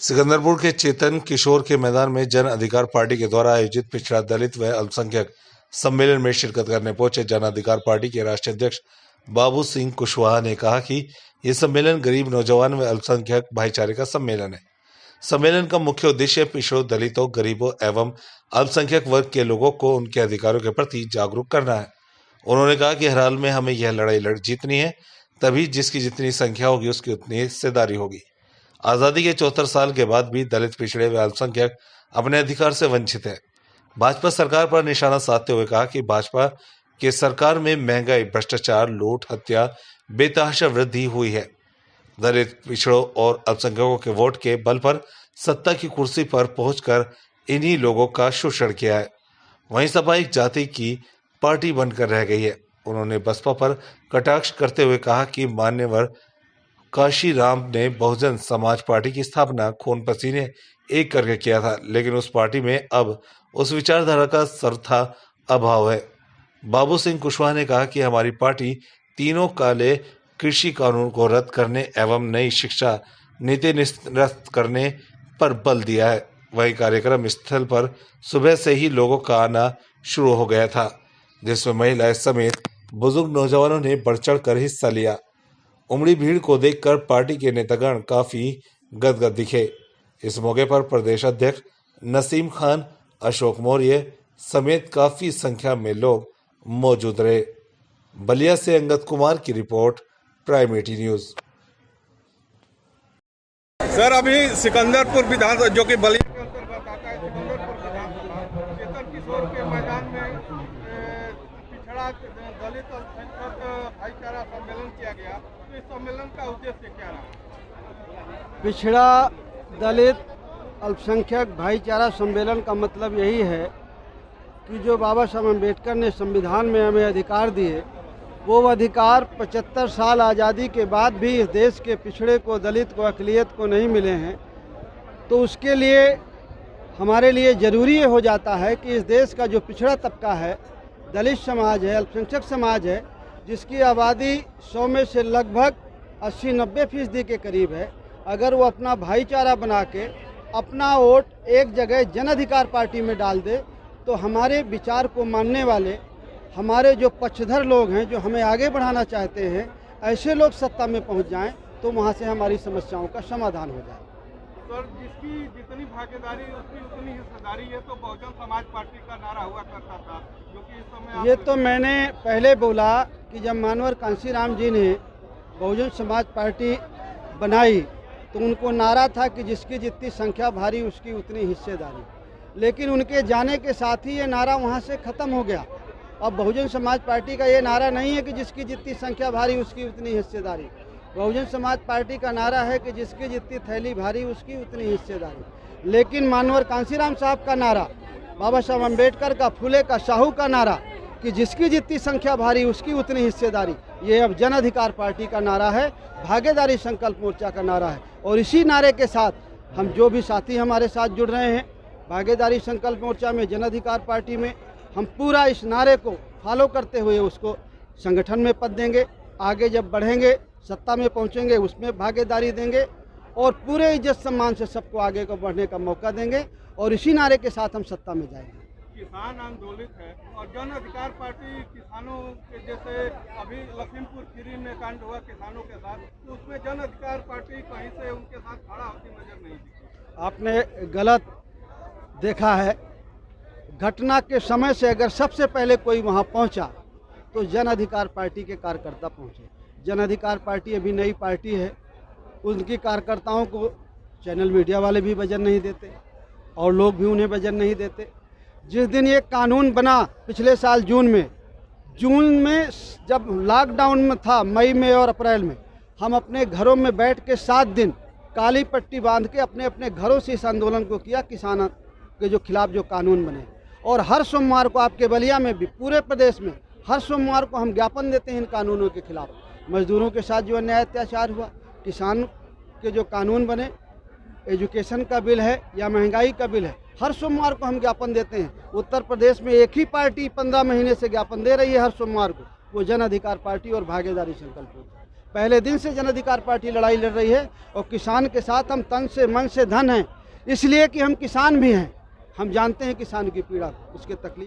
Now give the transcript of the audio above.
सिकंदरपुर के चेतन किशोर के मैदान में जन अधिकार पार्टी के द्वारा आयोजित पिछड़ा दलित व अल्पसंख्यक सम्मेलन में शिरकत करने पहुंचे जन अधिकार पार्टी के राष्ट्रीय अध्यक्ष बाबू सिंह कुशवाहा ने कहा कि यह सम्मेलन गरीब नौजवान व अल्पसंख्यक भाईचारे का सम्मेलन है। सम्मेलन का मुख्य उद्देश्य पिछड़ों, दलितों, गरीबों एवं अल्पसंख्यक वर्ग के लोगों को उनके अधिकारों के प्रति जागरूक करना है। उन्होंने कहा कि हर हाल में हमें यह लड़ाई जीतनी है, तभी जिसकी जितनी संख्या होगी उसकी उतनी हिस्सेदारी होगी। आजादी के 74 साल के बाद भी दलित, पिछड़े व अल्पसंख्यक अपने अधिकार से वंचित है। भाजपा सरकार पर निशाना साधते हुए कहा कि भाजपा के सरकार में महंगाई, भ्रष्टाचार, लूट, हत्या, बेतहाशा वृद्धि हुई है। दलित, पिछड़ों और अल्पसंख्यकों के वोट के बल पर सत्ता की कुर्सी पर पहुंचकर इन्हीं लोगों का शोषण किया है। वहीं सपा एक जाति की पार्टी बनकर रह गई है। उन्होंने बसपा पर कटाक्ष करते हुए कहा कि मान्यवर काशीराम ने बहुजन समाज पार्टी की स्थापना खून पसीने एक करके किया था, लेकिन उस पार्टी में अब उस विचारधारा का सर्वथा अभाव है। बाबू सिंह कुशवाहा ने कहा कि हमारी पार्टी तीनों काले कृषि कानून को रद्द करने एवं नई शिक्षा नीति निरस्त करने पर बल दिया है। वही कार्यक्रम स्थल पर सुबह से ही लोगों का आना शुरू हो गया था, जिसमें महिलाएं समेत बुजुर्ग नौजवानों ने बढ़ चढ़ कर हिस्सा लिया। उमड़ी भीड़ को देखकर पार्टी के नेतागण काफी गदगद दिखे। इस मौके पर प्रदेश अध्यक्ष नसीम खान, अशोक मौर्य समेत काफी संख्या में लोग मौजूद रहे। बलिया से अंगद कुमार की रिपोर्ट, प्राइम 80 न्यूज। सर, अभी सिकंदरपुर विधानसभा जो कि बलिया के अंतर्गत आता है, सिकंदरपुर विधानसभा चेतन किशोर के मैदान में पिछड़ा दलित अल्पसंख्यक भाईचारा सम्मेलन किया गया। तो इस सम्मेलन का उद्देश्य क्या रहा? पिछड़ा दलित अल्पसंख्यक भाईचारा सम्मेलन का मतलब यही है कि जो बाबा साहब अम्बेडकर ने संविधान में हमें अधिकार दिए, वो अधिकार 75 साल आज़ादी के बाद भी इस देश के पिछड़े को, दलित को, अक़लियत को नहीं मिले हैं। तो उसके लिए हमारे लिए ज़रूरी हो जाता है कि इस देश का जो पिछड़ा तबका है, दलित समाज है, अल्पसंख्यक समाज है, जिसकी आबादी 100 में से लगभग 80-90% के करीब है, अगर वो अपना भाईचारा बना के अपना वोट एक जगह जन अधिकार पार्टी में डाल दे, तो हमारे विचार को मानने वाले, हमारे जो पक्षधर लोग हैं, जो हमें आगे बढ़ाना चाहते हैं, ऐसे लोग सत्ता में पहुंच जाएं, तो वहां से हमारी समस्याओं का समाधान हो जाए। सर, जिसकी जितनी भागीदारी उसकी उतनी हिस्सेदारी, ये तो बहुजन समाज पार्टी का नारा हुआ करता था, जो कि इस समय ये तो मैंने पहले बोला कि जब मानवर कांशीराम जी ने बहुजन समाज पार्टी बनाई तो उनको नारा था कि जिसकी जितनी संख्या भारी उसकी उतनी हिस्सेदारी, लेकिन उनके जाने के साथ ही ये नारा वहाँ से ख़त्म हो गया। अब बहुजन समाज पार्टी का ये नारा नहीं है कि जिसकी जितनी संख्या भारी उसकी उतनी हिस्सेदारी। बहुजन समाज पार्टी का नारा है कि जिसकी जितनी थैली भारी उसकी उतनी हिस्सेदारी। लेकिन मानवर कांशीराम साहब का नारा, बाबा साहब अम्बेडकर का, फुले का, साहू का नारा कि जिसकी जितनी संख्या भारी उसकी उतनी हिस्सेदारी, ये अब जन अधिकार पार्टी का नारा है, भागीदारी संकल्प मोर्चा का नारा है। और इसी नारे के साथ हम जो भी साथी हमारे साथ जुड़ रहे हैं भागीदारी संकल्प मोर्चा में, जन अधिकार पार्टी में, हम पूरा इस नारे को फॉलो करते हुए उसको संगठन में पद देंगे। आगे जब बढ़ेंगे, सत्ता में पहुंचेंगे, उसमें भागीदारी देंगे और पूरे इज्जत सम्मान से सबको आगे को बढ़ने का मौका देंगे और इसी नारे के साथ हम सत्ता में जाएंगे। किसान आंदोलित है और जन अधिकार पार्टी किसानों के, जैसे अभी लखीमपुर खीरी में कांड हुआ किसानों के साथ, तो उसमें जन अधिकार पार्टी कहीं से उनके साथ खड़ा होती नजर नहीं दिखी। आपने गलत देखा है। घटना के समय से अगर सबसे पहले कोई वहां पहुंचा तो जन अधिकार पार्टी के कार्यकर्ता पहुंचे। जन अधिकार पार्टी अभी नई पार्टी है, उनकी कार्यकर्ताओं को चैनल मीडिया वाले भी वजन नहीं देते और लोग भी उन्हें वजन नहीं देते। जिस दिन ये कानून बना पिछले साल जून में जब लॉकडाउन में था, मई में और अप्रैल में, हम अपने घरों में बैठ के 7 दिन काली पट्टी बांध के अपने अपने घरों से इस आंदोलन को किया, किसान के जो खिलाफ जो कानून बने। और हर सोमवार को आपके बलिया में भी, पूरे प्रदेश में हर सोमवार को हम ज्ञापन देते हैं इन कानूनों के खिलाफ। मजदूरों के साथ जो अन्याय अत्याचार हुआ, किसान के जो कानून बने, एजुकेशन का बिल है या महंगाई का बिल है, हर सोमवार को हम ज्ञापन देते हैं। उत्तर प्रदेश में एक ही पार्टी 15 महीने से ज्ञापन दे रही है हर सोमवार को, वो जन अधिकार पार्टी और भागीदारी संकल्प। पहले दिन से जन अधिकार पार्टी लड़ाई लड़ रही है और किसान के साथ हम तन से मन से धन हैं, इसलिए कि हम किसान भी हैं। हम जानते हैं किसान की पीड़ा, उसके तकलीफ।